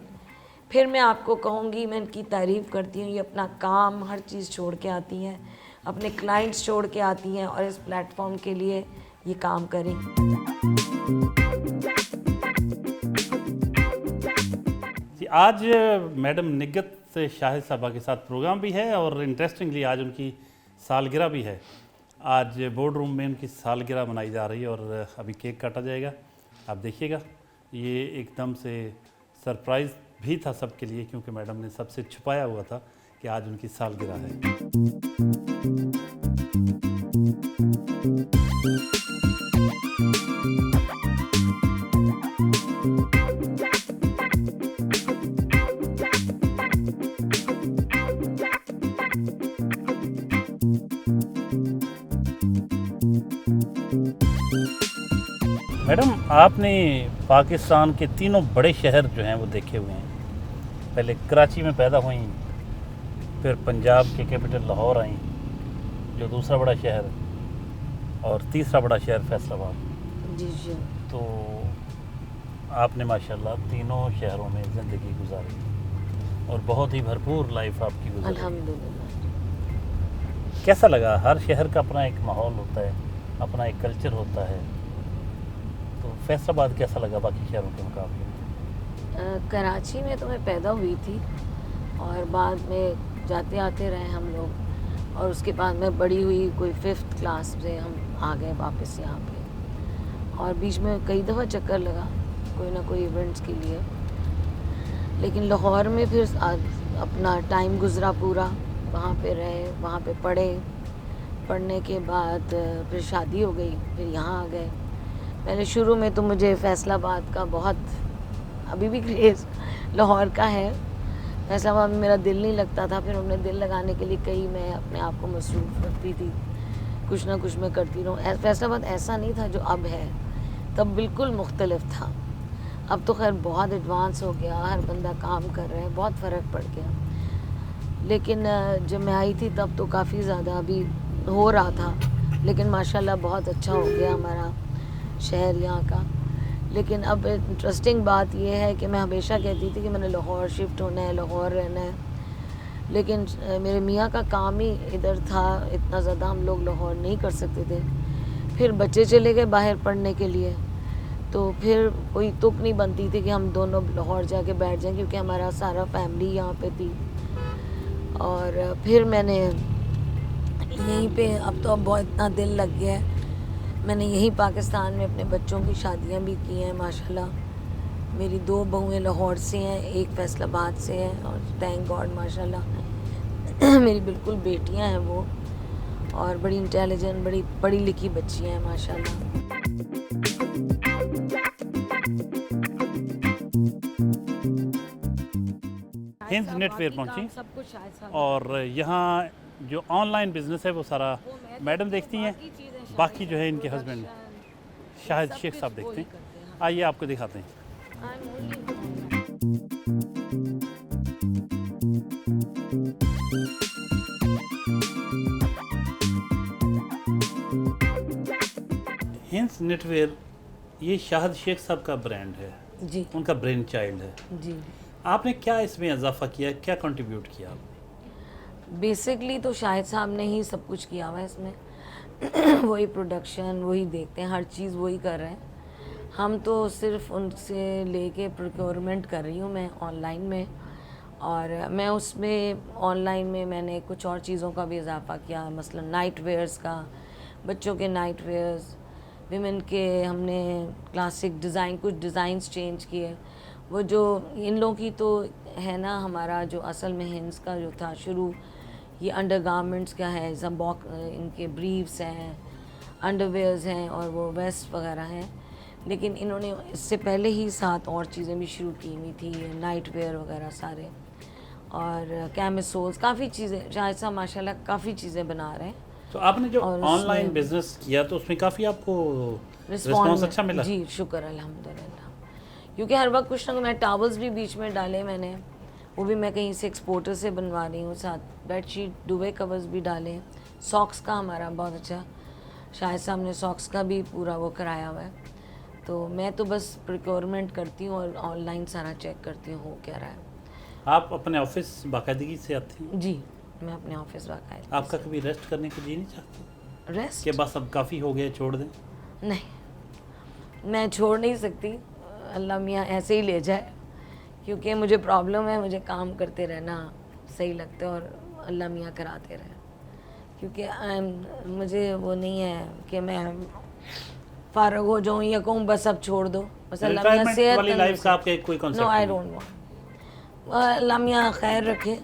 S3: फिर मैं आपको कहूँगी, मैं इनकी तारीफ़ करती हूँ, ये अपना काम हर चीज़ छोड़ के आती हैं, अपने क्लाइंट्स छोड़ के आती हैं और इस प्लेटफॉर्म के लिए ये काम करें।
S1: जी आज मैडम निगत शाहिद साहबा के साथ प्रोग्राम भी है और इंटरेस्टिंगली आज उनकी सालगिरह भी है। आज बोर्ड रूम में उनकी सालगिरह मनाई जा रही है और अभी केक काटा जाएगा, आप देखिएगा। ये एकदम से सरप्राइज़ भी था सबके लिए, क्योंकि मैडम ने सबसे छुपाया हुआ था कि आज उनकी सालगिरह है। मैडम आपने पाकिस्तान के तीनों बड़े शहर जो हैं वो देखे हुए हैं। पहले कराची में पैदा हुई, फिर पंजाब के कैपिटल लाहौर आई जो दूसरा बड़ा शहर है, और तीसरा बड़ा शहर फैसलाबाद।
S3: जी जी।
S1: तो आपने माशाल्लाह तीनों शहरों में ज़िंदगी गुजारी और बहुत ही भरपूर लाइफ आपकी गुजारी।
S3: अल्हम्दुलिल्लाह।
S1: कैसा लगा? हर शहर का अपना एक माहौल होता है, अपना एक कल्चर होता है। तो फैसलाबाद कैसा लगा बाकी शहरों के मुकाबले में?
S3: कराची में तो मैं पैदा हुई थी और बाद में जाते आते रहे हम लोग, और उसके बाद मैं बड़ी हुई, कोई 5th क्लास से हम आ गए वापस यहाँ पे, और बीच में कई दफ़ा चक्कर लगा कोई ना कोई इवेंट्स के लिए। लेकिन लाहौर में फिर अपना टाइम गुज़रा पूरा, वहाँ पे रहे, वहाँ पे पढ़ने के बाद फिर शादी हो गई, फिर यहाँ आ गए। पहले शुरू में तो मुझे फैसलाबाद का बहुत अभी भी क्रेज़ लाहौर का है। फैसलाबाद में मेरा दिल नहीं लगता था, फिर हमने दिल लगाने के लिए मैं अपने आप को मसरूफ़ रखती थी, कुछ ना कुछ मैं करती रहूँ। फैसलाबाद ऐसा नहीं था जो अब है, तब बिल्कुल मुख्तलिफ था। अब तो खैर बहुत एडवांस हो गया, हर बंदा काम कर रहा है, बहुत फ़र्क पड़ गया। लेकिन जब मैं आई थी तब तो काफ़ी ज़्यादा अभी हो रहा था, लेकिन माशाल्लाह बहुत अच्छा हो गया हमारा शहर यहाँ का। लेकिन अब इंटरेस्टिंग बात यह है कि मैं हमेशा कहती थी कि मैंने लाहौर शिफ्ट होना है, लाहौर रहना है, लेकिन मेरे मियाँ का काम ही इधर था, इतना ज़्यादा हम लोग लाहौर नहीं कर सकते थे। फिर बच्चे चले गए बाहर पढ़ने के लिए, तो फिर कोई तुक नहीं बनती थी कि हम दोनों लाहौर जाके बैठ जाएं, क्योंकि हमारा सारा फैमिली यहाँ पे थी। और फिर मैंने यहीं पे, अब तो अब बहुत इतना दिल लग गया है, मैंने यहीं पाकिस्तान में अपने बच्चों की शादियाँ भी की हैं माशाल्लाह। मेरी 2 बहुएं लाहौर से हैं, एक फैसलाबाद से है, और थैंक गॉड माशाल्लाह मेरी बिल्कुल बेटियां हैं वो, और बड़ी इंटेलिजेंट, बड़ी पढ़ी लिखी बच्चियां हैं माशाल्लाह।
S1: हिंद नेटवेयर पहुंची
S3: सब कुछ शायद सब
S1: और यहाँ जो ऑनलाइन बिजनेस है वो सारा मैडम देखती हैं, बाकी जो है इनके हस्बैंड शाहिद शेख साहब देखते हैं। आइए आपको दिखाते हैं। हिंद नेटवेयर ये शाहिद शेख साहब का ब्रांड है
S3: जी,
S1: उनका ब्रेन चाइल्ड है
S3: जी।
S1: आपने क्या इसमें इजाफा किया, क्या कंट्रीब्यूट किया?
S3: बेसिकली तो शाहिद साहब ने ही सब कुछ किया हुआ है इसमें वही प्रोडक्शन, वही देखते हैं, हर चीज़ वही कर रहे हैं। हम तो सिर्फ उनसे लेके प्रोक्योरमेंट कर रही हूँ मैं ऑनलाइन में, और मैं उसमें ऑनलाइन में मैंने कुछ और चीज़ों का भी इजाफा किया, मसलन नाइट वेयर्स का, बच्चों के नाइट वेयर्स, विमेन के हमने क्लासिक डिज़ाइन, कुछ डिज़ाइंस चेंज किए। वो जो इन लोगों की तो है ना, हमारा जो असल में हिंस का जो था शुरू, ये अंडरगारमेंट्स का है, जम्बॉक इनके ब्रीफ्स हैं, अंडरवेयर्स हैं और वो वेस्ट वगैरह हैं। लेकिन इन्होंने इससे पहले ही 7 और चीज़ें भी शुरू की हुई थी, नाइट वेयर वगैरह सारे, और कैमिसोल्स, काफ़ी चीज़ें। शाहिद साहब माशाल्लाह काफ़ी चीज़ें बना रहे हैं।
S1: तो आपने जो ऑनलाइन बिजनेस किया तो उसमें काफ़ी आपको रिस्पॉन्स अच्छा मिला?
S3: जी, शुक्र अल्हम्दुलिल्लाह। क्योंकि हर वक्त कुछ ना कुछ, मैं टॉवल्स भी बीच में डाले मैंने, वो भी मैं कहीं से एक्सपोर्टर से बनवा रही हूँ, साथ बेडशीट, दुबे कवर्स भी डाले। सॉक्स का हमारा बहुत अच्छा, शाहिद साहब ने सॉक्स का भी पूरा वो कराया हुआ है। तो मैं तो बस प्रोक्योरमेंट करती हूँ और ऑनलाइन सारा चेक करती हूँ हो क्या रहा है।
S1: आप अपने ऑफिस बाकायदगी से आती हैं?
S3: जी, मैं अपने ऑफिस बाकायदगी।
S1: आपका कभी रेस्ट करने को जी नहीं चाहती?
S3: रेस्ट
S1: के बस अब काफ़ी हो गया, छोड़ दें?
S3: नहीं, मैं छोड़ नहीं सकती, अल्लाह मियाँ ऐसे ही ले जाए, क्योंकि मुझे प्रॉब्लम है, मुझे काम करते रहना सही लगता है और अल्लाह मियाँ कराते रहे। क्योंकि मुझे वो नहीं है कि मैं फारग हो जाऊँ या कहूँ बस अब छोड़ दो, बस अल्लाह मियाँ सेहत
S1: वाली लाइफ का आपका कोई concept?
S3: No, I don't want. Allah मियाँ खैर रखे।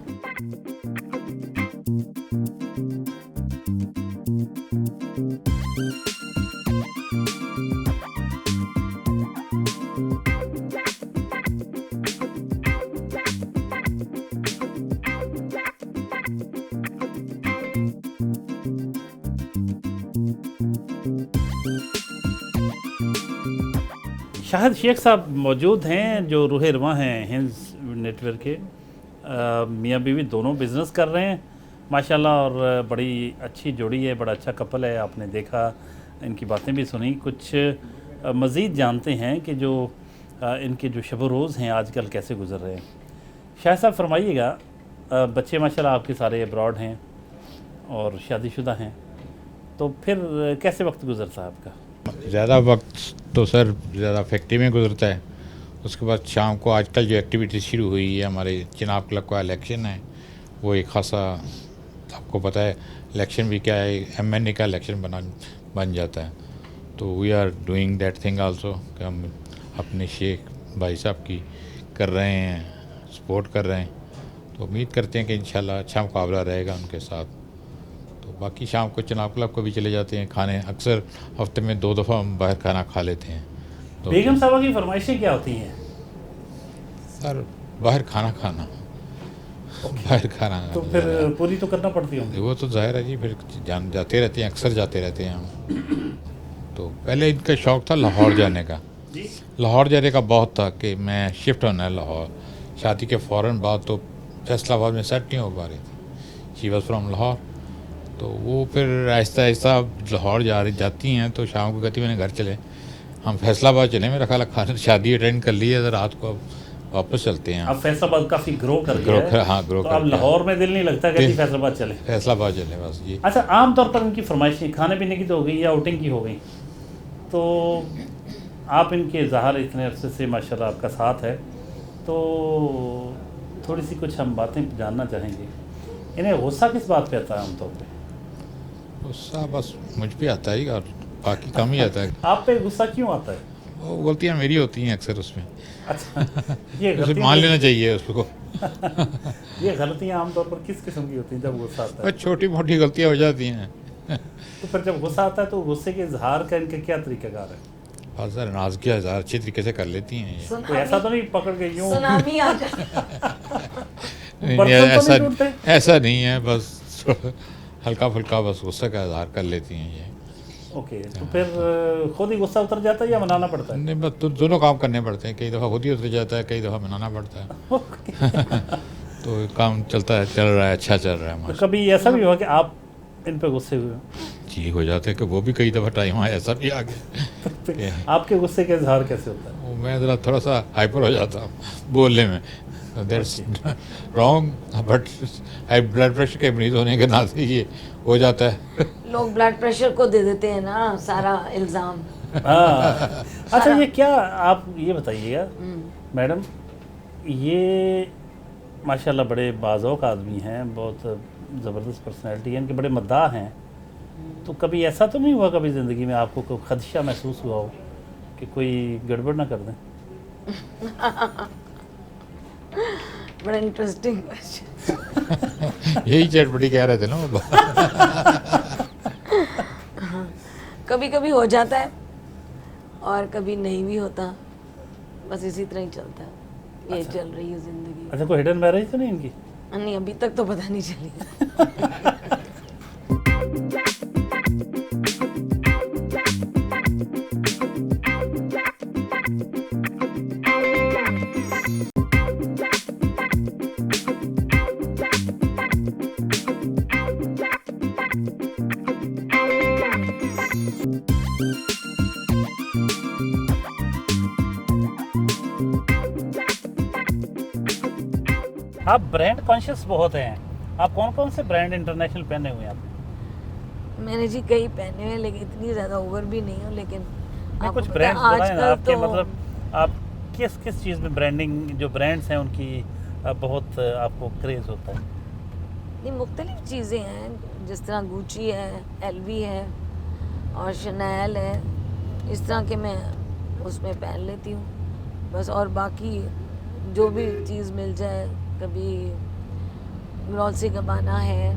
S1: शाहिद शेख साहब मौजूद हैं जो रूह रवां हैं हिंद नेटवर्क के। मियाँ बीवी दोनों बिज़नेस कर रहे हैं माशाल्लाह, और बड़ी अच्छी जोड़ी है, बड़ा अच्छा कपल है। आपने देखा, इनकी बातें भी सुनी, कुछ मज़ीद जानते हैं कि जो इनके जो शब रोज़ हैं आजकल कैसे गुजर रहे हैं। शाहिद साहब फरमाइएगा, बच्चे माशाल्लाह आपके सारे अब्रॉड हैं और शादीशुदा हैं, तो फिर कैसे वक्त गुजरता है आपका?
S2: ज़्यादा वक्त तो सर ज़्यादा फैक्ट्री में गुजरता है। उसके बाद शाम को आजकल जो एक्टिविटी शुरू हुई है, हमारे चिनाब क्लब का इलेक्शन है, वो एक खासा आपको पता है इलेक्शन भी क्या है, MNA का इलेक्शन बन जाता है। तो we are doing that thing also कि हम अपने शेख भाई साहब की कर रहे हैं, सपोर्ट कर रहे हैं। तो उम्मीद करते हैं कि इंशाल्लाह अच्छा मुकाबला रहेगा उनके साथ। तो बाकी शाम को चिनाब क्लब को भी चले जाते हैं खाने, अक्सर हफ्ते में 2 दफ़ा हम बाहर खाना खा लेते हैं। तो
S1: बेगम साहबा की फरमाइशें क्या होती हैं?
S2: सर बाहर खाना बाहर खाना
S1: तो फिर पूरी तो करना पड़ती होंगी।
S2: वो तो जाहिर है जी, फिर जाते रहते हैं, अक्सर जाते रहते हैं हम। तो पहले इनका शौक़ था लाहौर जाने का, लाहौर जाने का बहुत था कि मैं शिफ्ट होना है लाहौर। शादी के फ़ौरन बाद तो फैसलाबाद में सेट नहीं हो पा रही थी, शी वॉज फ्राम लाहौर। तो वो फिर आहिस्ता आहिस्ता लाहौर जाती हैं तो शाम को कहती मैंने घर चले, हम फैसलाबाद चले। मेरा ख्याल खाना शादी अटेंड कर ली है, रात को अब वापस चलते हैं।
S1: अब फैसलाबाद काफ़ी ग्रो कर गया है।
S2: हाँ ग्रो
S1: तो
S2: कर
S1: अब
S2: गया।
S1: लाहौर में दिल नहीं लगता कि फैसलाबाद चले?
S2: फैसलाबाद चले बस जी।
S1: अच्छा, आमतौर पर इनकी फरमाइशें खाने पीने की तो हो गई या आउटिंग की हो गई, तो आप इनके ज़ाहिर इतने अरसे से माशाल्लाह आपका साथ है, तो थोड़ी सी कुछ हम बातें जानना चाहेंगे। इन्हें गुस्सा किस बात पे आता है आमतौर पे?
S2: गुस्सा बस मुझ पे आता है और बाकी कम ही आता है।
S1: आप पे गुस्सा क्यों आता है?
S2: वो गलतियाँ मेरी होती हैं अक्सर उसमें।
S1: अच्छा, ये
S2: उसे
S1: गलतियाँ
S2: मान लेना चाहिए उसको।
S1: ये गलतियाँ आमतौर पर किस किस्म की होती हैं जब गुस्सा आता है?
S2: बस छोटी मोटी गलतियाँ हो जाती हैं।
S1: तो फिर जब गुस्सा आता है तो गुस्से के इजहार का इनका क्या तरीकाकार है?
S2: हाँ सर, नाज के इजहार अच्छी तरीके से कर लेती हैं ये।
S1: कोई ऐसा तो नहीं पकड़ के यूँ
S3: सुनामी आ जाए।
S2: नहीं,
S1: बर्तन तो नहीं टूटते?
S2: ऐसा नहीं है, बस हल्का फुल्का बस गुस्से का इजहार कर लेती हैं ये।
S1: ओके, तो फिर खुद ही गुस्सा उतर जाता है या मनाना पड़ता है?
S2: नहीं, बस दोनों काम करने पड़ते हैं, कई दफ़ा खुद ही उतर जाता है, कई दफ़ा मनाना पड़ता है। तो काम चल रहा है, अच्छा चल रहा है
S1: तो
S2: हमारा।
S1: कभी ऐसा भी हुआ कि आप इन पे गुस्से हुए हो?
S2: जी हो जाते हैं कि वो भी कई दफ़ा टाइम आया, ऐसा भी आ गया।
S1: आपके गुस्से का इजहार कैसे होता है?
S2: वो मैं ज़रा थोड़ा सा हाइपर हो जाता हूँ बोलने में। That's wrong, but high blood pressure के मरीज होने के नाते ये हो जाता है।
S3: लोग ब्लड प्रेशर को दे देते हैं ना सारा इल्ज़ाम।
S1: हाँ। अच्छा, ये क्या आप ये बताइएगा मैडम, ये माशाल्लाह बड़े बाज़ौक आदमी हैं, बहुत ज़बरदस्त पर्सनैलिटी है, इनके बड़े मद्दाह हैं। तो कभी ऐसा तो नहीं हुआ कभी ज़िंदगी में आपको कोई खदशा महसूस हुआ हो कि कोई गड़बड़ ना कर दें?
S3: बड़ा इंटरेस्टिंग क्वेश्चन।
S2: यही चटपटी कह रहे थे ना वो।
S3: कभी कभी हो जाता है और कभी नहीं भी होता, बस इसी तरह ही चलता है। ये चल रही है ज़िंदगी।
S1: अच्छा, कोई हिडन मैरिज तो नहीं इनकी?
S3: नहीं, अभी तक तो पता नहीं चली।
S1: आप ब्रांड कॉन्शियस बहुत हैं। आप कौन कौन से ब्रांड इंटरनेशनल पहने हुए हैं आपने?
S3: मैंने जी कई पहने हैं, लेकिन इतनी ज़्यादा ओवर भी नहीं हूँ। लेकिन
S1: नहीं,
S3: आपको
S1: कुछ
S3: पता है,
S1: ब्रांड्स बताएं ना
S3: आजकल
S1: आपके,
S3: तो
S1: मतलब आप किस किस चीज़ में ब्रांडिंग, जो ब्रांड्स हैं उनकी बहुत आपको क्रेज़ होता है?
S3: नहीं, मुख्तलिफ चीज़ें हैं, जिस तरह गुची है, LV है और शनैल है, इस तरह के मैं उसमें पहन लेती हूँ बस। और बाकी जो भी चीज़ मिल जाए, कभी डॉल्चे गबाना है,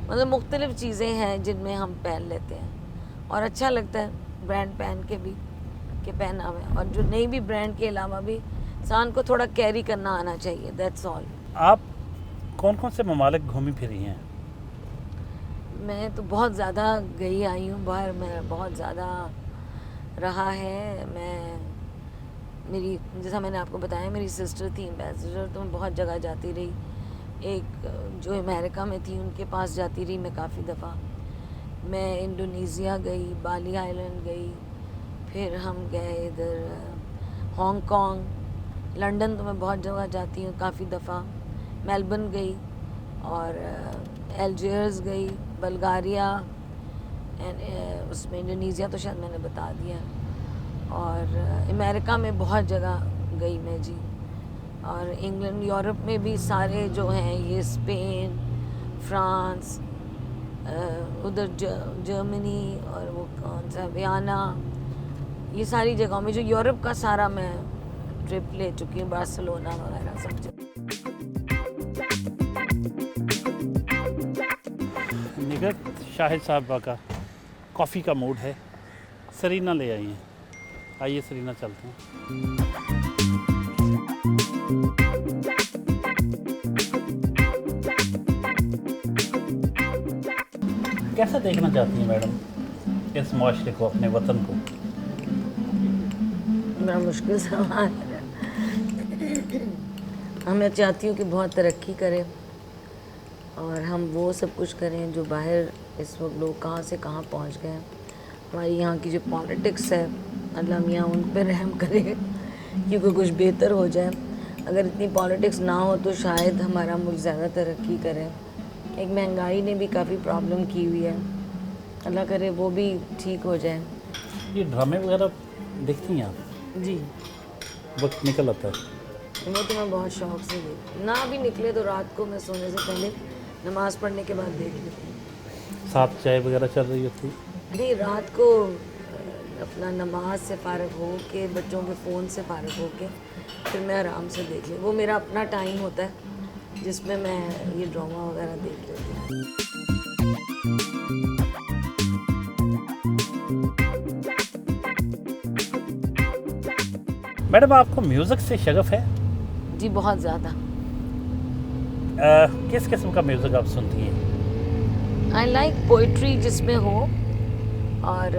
S3: मतलब मुख्तलिफ चीज़ें हैं जिनमें हम पहन लेते हैं और अच्छा लगता है ब्रांड पहन के भी, कि पहना हुआ। और जो नहीं भी ब्रांड के अलावा भी इंसान को थोड़ा कैरी करना आना चाहिए, दैट्स ऑल।
S1: आप कौन कौन से ममालिक घूमी फिरी हैं?
S3: मैं तो बहुत ज़्यादा गई आई हूँ बाहर, मैं बहुत ज़्यादा रहा है। मेरी, जैसा मैंने आपको बताया, मेरी सिस्टर थी एम्बेसडर, तो मैं बहुत जगह जाती रही। एक जो अमेरिका में थी उनके पास जाती रही मैं काफ़ी दफ़ा। मैं इंडोनेशिया गई, बाली आइलैंड गई, फिर हम गए इधर हांगकांग, लंदन तो मैं बहुत जगह जाती हूँ काफ़ी दफ़ा, मेलबर्न गई और अल्जीयर्स गई, बल्गारिया, उसमें इंडोनेशिया तो शायद मैंने बता दिया, और अमेरिका में बहुत जगह गई मैं जी, और इंग्लैंड यूरोप में भी सारे जो हैं ये स्पेन, फ्रांस, उधर जर्मनी और वो कौन सा वियना, ये सारी जगहों में जो यूरोप का सारा मैं ट्रिप ले चुकी हूँ, बार्सिलोना वगैरह सब जगह।
S1: निगत शाहिद साहबा का कॉफ़ी का मूड है, सरीना ले आई हैं। आइए सरीना चलते हैं। कैसा देखना चाहती हैं मैडम इस माशरे को, अपने वतन को?
S3: बड़ा मुश्किल सवाल है। मैं चाहती हूँ कि बहुत तरक्की करें और हम वो सब कुछ करें जो बाहर इस वक्त लोग कहाँ से कहाँ पहुँच गए हैं। हमारी यहाँ की जो पॉलिटिक्स है, अल्लाह मियाँ उन पर रहम करे क्योंकि कुछ बेहतर हो जाए। अगर इतनी पॉलिटिक्स ना हो तो शायद हमारा मुल्क ज़्यादा तरक्की करे। एक महंगाई ने भी काफ़ी प्रॉब्लम की हुई है, अल्लाह करे वो भी ठीक हो जाए।
S1: ये ड्रामे वगैरह देखती हैं आप?
S3: जी,
S1: वक्त निकल आता है?
S3: वो तो मैं बहुत शौक़ से देखती, ना भी निकले तो रात को मैं सोने से पहले नमाज़ पढ़ने के बाद देख लेती हूँ।
S1: साथ चाय वगैरह चल रही होती?
S3: नहीं, रात को अपना नमाज से फ़ारिग हो के, बच्चों के फ़ोन से फ़ारिग हो के फिर मैं आराम से देख ले, वो मेरा अपना टाइम होता है जिसमें मैं ये ड्रामा वगैरह देख लेती हूँ।
S1: मैडम आपको म्यूज़िक से शगफ है?
S3: जी बहुत ज़्यादा।
S1: किस किस्म का म्यूज़िक आप सुनती हैं?
S3: आई लाइक पोइट्री जिसमें हो, और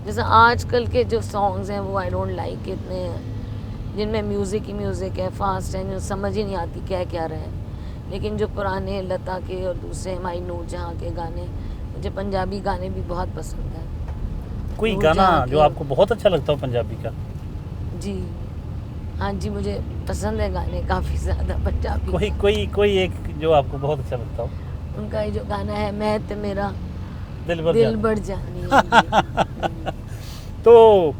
S3: जैसे आजकल के जो सॉन्ग्स हैं वो आई डोंट लाइक इतने, जिनमें म्यूज़िक ही म्यूज़िक है, फास्ट है, जो समझ ही नहीं आती क्या कह रहे हैं। लेकिन जो पुराने लता के और दूसरे हमारी नूरजहाँ के गाने, मुझे पंजाबी गाने भी बहुत पसंद हैं।
S1: कोई गाना जो आपको बहुत अच्छा लगता हो पंजाबी का?
S3: जी हाँ जी, मुझे पसंद है गाने काफ़ी ज़्यादा पंजाबी।
S1: कोई एक जो आपको बहुत अच्छा लगता हो?
S3: उनका ये जो गाना है, मैं ते मेरा
S1: दिल
S3: बढ़ जानी।
S1: तो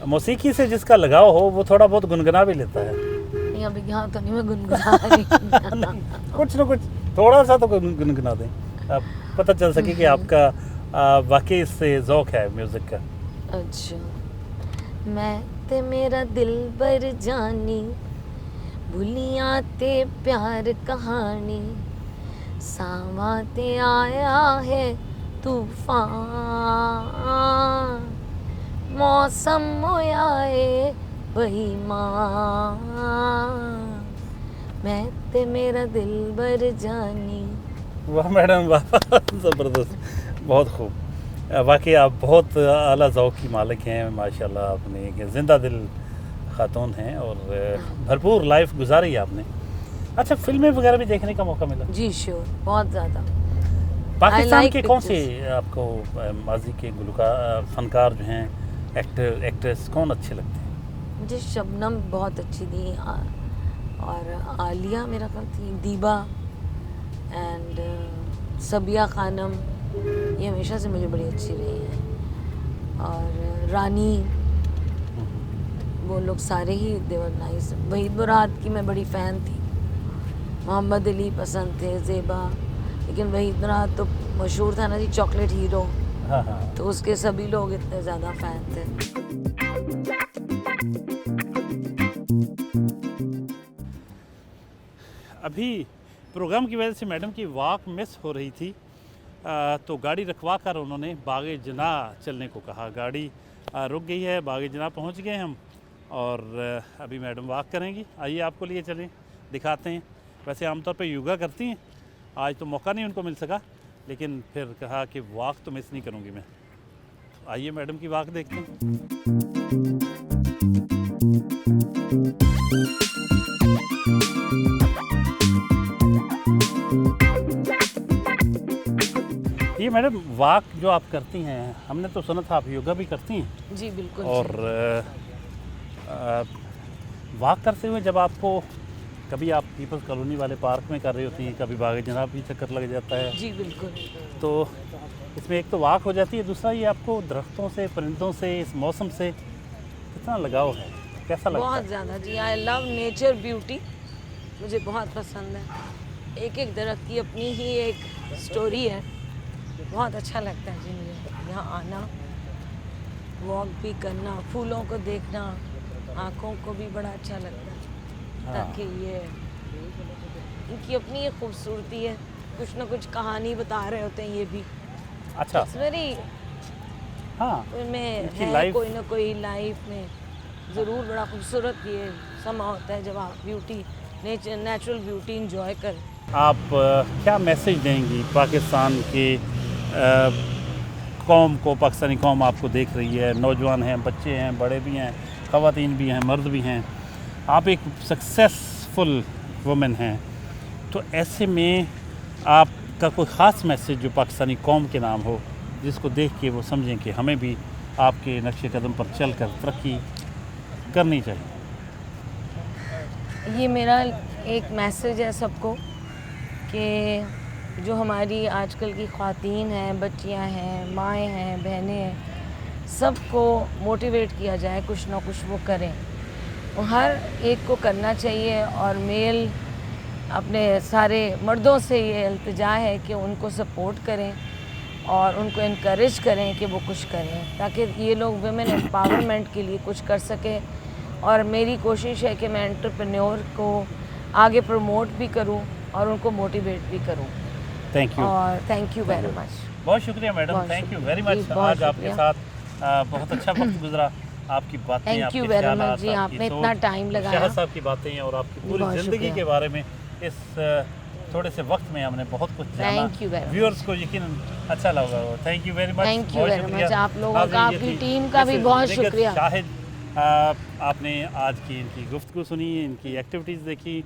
S1: मौसीकी से जिसका लगाव हो वो थोड़ा बहुत गुनगुना भी लेता है?
S3: नहीं, अभी यहाँ तो नहीं मैं गुनगुना रही।
S1: कुछ ना कुछ थोड़ा सा तो गुनगुना दें, पता चल सके कि आपका वाकई इससे ज़ौक है म्यूज़िक का।
S3: अच्छा, मैं ते मेरा दिल बर जानी, भूलियाँ ते प्यार कहानी, सावा ते आया है तूफान, मौसम होया है बेईमान, मैं ते मेरा दिल बर जानी।
S1: वाह मैडम वाह, ज़बरदस्त, बहुत खूब। वाकई आप बहुत आला ज़ौक़ की मालिक हैं माशाल्लाह। आपने एक ज़िंदा दिल ख़ातून हैं और भरपूर लाइफ गुजारी है आपने। अच्छा, फिल्में वगैरह भी देखने का मौका मिला?
S3: जी श्योर, बहुत ज़्यादा।
S1: पाकिस्तान
S3: like
S1: के कौन से
S3: pictures.
S1: आपको माजी के गुलकार फनकार जो हैं, एक्टर एक्ट्रेस कौन अच्छे लगते हैं?
S3: मुझे शबनम बहुत अच्छी थी, और आलिया मेरा ख्याल थी, दीबा एंड सबिया खानम, ये हमेशा से मुझे बड़ी अच्छी रही हैं, और रानी, वो लोग सारे ही देवर नाइस। वहीद मुराद की मैं बड़ी फ़ैन थी, मोहम्मद अली पसंद थे, ज़ेबा, लेकिन वहीद मुराद तो मशहूर था ना जी, चॉकलेट हीरो,
S1: हाँ हाँ।
S3: तो उसके सभी लोग इतने ज़्यादा फ़ैन थे।
S1: अभी प्रोग्राम की वजह से मैडम की वॉक मिस हो रही थी, तो गाड़ी रखवा कर उन्होंने बागे जना चलने को कहा। गाड़ी रुक गई है, बागे जना पहुंच गए हम, और अभी मैडम वॉक करेंगी। आइए आपको लिए चलें, दिखाते हैं। वैसे आमतौर पे योगा करती हैं, आज तो मौका नहीं उनको मिल सका, लेकिन फिर कहा कि वॉक तो मिस नहीं करूँगी मैं। आइए मैडम की वॉक देखते हैं। ये मैडम वॉक जो आप करती हैं, हमने तो सुना था आप योगा भी करती हैं।
S3: जी बिल्कुल।
S1: और वॉक करते हुए जब आपको कभी आप पीपल्स कॉलोनी वाले पार्क में कर रही होती हैं, कभी बाग जनाब भी चक्कर लग जाता है,
S3: जी बिल्कुल।
S1: तो इसमें एक तो वाक हो जाती है, दूसरा ये आपको दरख्तों से, परिंदों से, इस मौसम से कितना लगाव है, कैसा लगता
S3: बहुत
S1: है?
S3: ज़्यादा जी। आई लव नेचर ब्यूटी, मुझे बहुत पसंद है। एक एक दरख्त की अपनी ही एक स्टोरी है। बहुत अच्छा लगता है जी मुझे यहाँ आना, वॉक भी करना, फूलों को देखना, आँखों को भी बड़ा अच्छा लगता है। ताकि ये इनकी अपनी एक खूबसूरती है, कुछ ना कुछ कहानी बता रहे होते हैं ये भी।
S1: अच्छा,
S3: वेरी
S1: हाँ,
S3: में
S1: इनकी
S3: है
S1: लाइफ
S3: कोई ना कोई लाइफ में ज़रूर बड़ा खूबसूरत ये समा होता है जब आप ब्यूटी, नेचुरल ब्यूटी इंजॉय करें।
S1: आप क्या मैसेज देंगी पाकिस्तान के कौम को? पाकिस्तानी कौम आपको देख रही है, नौजवान हैं, बच्चे हैं, बड़े भी हैं, ख़वातीन भी हैं, मर्द भी हैं। आप एक सक्सेसफुल वुमेन हैं, तो ऐसे में आपका कोई ख़ास मैसेज जो पाकिस्तानी कौम के नाम हो, जिसको देख के वो समझें कि हमें भी आपके नक्शे कदम पर चल कर तरक्की करनी चाहिए?
S3: ये मेरा एक मैसेज है सबको कि जो हमारी आजकल की ख़वातीन हैं, बच्चियां हैं, माएँ हैं, बहनें हैं, सबको मोटिवेट किया जाए, कुछ ना कुछ वो करें। और हर एक को करना चाहिए, और मेल अपने सारे मर्दों से ये इल्तिजा है कि उनको सपोर्ट करें और उनको इनकरेज करें कि वो कुछ करें, ताकि ये लोग वुमेन एम्पावरमेंट के लिए कुछ कर सकें। और मेरी कोशिश है कि मैं एंटरप्रेन्योर को आगे प्रमोट भी करूं और उनको मोटिवेट भी करूं।
S1: थैंक यू,
S3: और थैंक यू वेरी मच।
S1: बहुत शुक्रिया मैडम,
S3: बहुत
S1: थैंक यू
S3: शुक्रिया
S1: वेरी
S3: जी,
S1: मच।
S3: बहुत
S1: आज आपके
S3: शुक्रिया।
S1: साथ बहुत अच्छा वक्त गुजरा। आपकी बातें,
S3: थैंक
S1: आपके
S3: यू वेरी
S1: ख्यालात,
S3: मच जी,
S1: आपकी
S3: आपने इतना
S1: सोच,
S3: टाइम लगाया।
S1: शहर साहब की बातें और आपकी पूरी
S3: बहुत
S1: ज़िंदगी
S3: शुक्रिया।
S1: के बारे में इस थोड़े से वक्त में हमने बहुत कुछ जाना।
S3: Thank you very much।
S1: Viewers को यकीनन अच्छा लगा। Thank you very much.
S3: Thank you
S1: बहुत
S3: very
S1: शुक्रिया।
S3: much। आप लोगों
S1: नाज़रीन,
S3: का,
S1: ये
S3: आपकी
S1: थी
S3: टीम का भी
S1: मिसेस
S3: बहुत
S1: निगहत
S3: शुक्रिया।
S1: शाहिद। आपने आज की इनकी गुफ्तगू सुनी, इनकी एक्टिविटीज़ देखी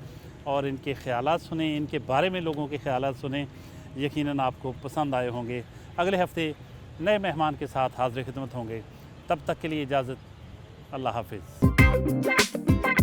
S1: और इनके ख़यालात सुने, इनके बारे में लोगों के ख़यालात सुने, यकीनन आपको पसंद आए होंगे। अगले हफ्ते नए मेहमान के साथ हाज़िर खिदमत होंगे। तब तक के लिए इजाज़त, अल्लाह हाफ़िज़।